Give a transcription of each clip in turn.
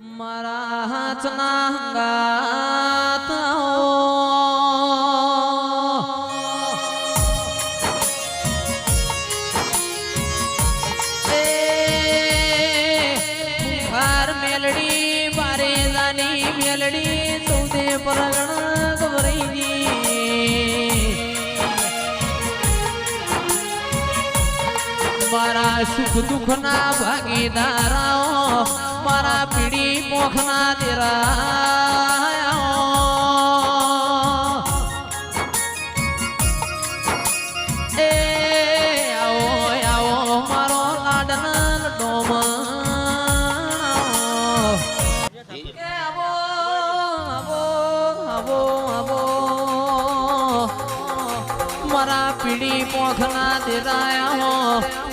મારા હાથના હંગાત મેલડી બારે જાની મેલડી ચૌદે પરગણ ગવરઈની મારા સુખ દુઃખ ના ભાગીદારાઓ મારા પીડી મોખ ના દેરાઓ એ આવો આવો મારો લાડન ડોમ મારા પીડી મોખ ના દેરાયા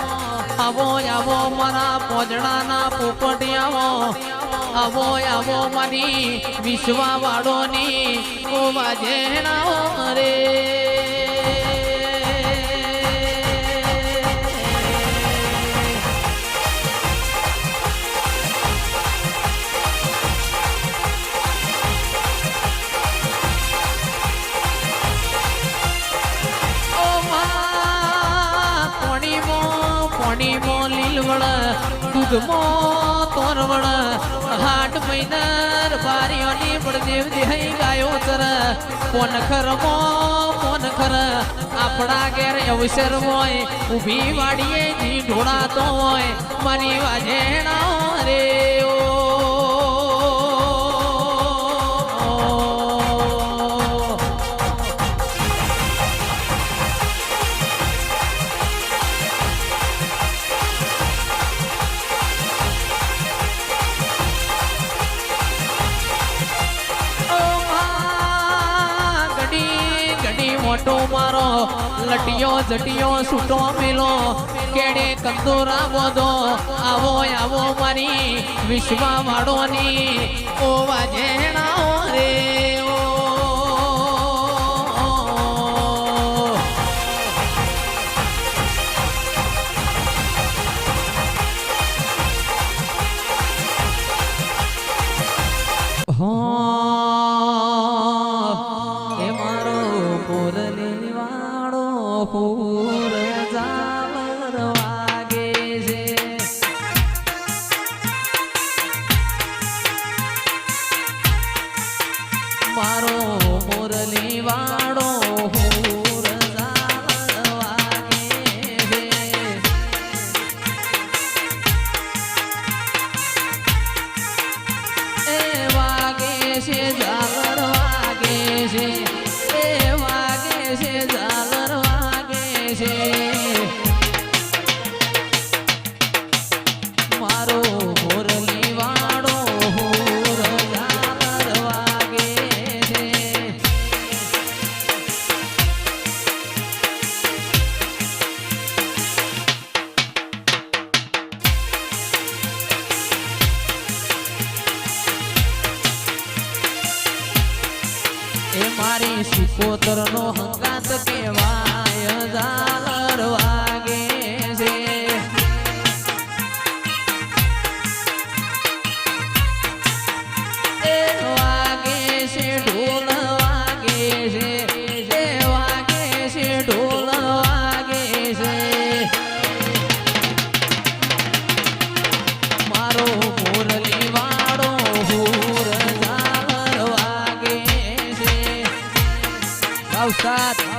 આવો આવો મારા પોજડાના પોપટિયાઓ આવો આવો મારી વિશ્વા વાળોની ઓ વાજેણાઓ રે દૂધમો તોરવડ હાટ મહિનાર બારીઓની બળદેવ દેહી ગાયો તર કોન ખર આપણા ઘેર અવસર હોય ઊભી વાડીએ જી ઢોળાતો હોય મારી વાજેણા રે મોટો મારો લટિયો જટિયો છૂટો મેલો કેડે કંદોરા બોધો આવો આવો મારી વિશ્વા વાળોની ઓ વાજેણાઓ રે પૂર જાવર વાગે છે મારો મોરલી વાળો પૂર જાવર વાગે છે એ વાગે છે જાવર વાગે છે એ વાગે છે જાવર મારો મોરલી વાળો હોર જાવર વાગે છે એ મારી સિકોતર નો હંગાત કેવાય જાલર વાગે છે એ વાગે છે ઢોલ વાગે છે એ વાગે છે ઢોલ વાગે છે મારો મોરલી વાળો હુર જાલર વાગે છે સાત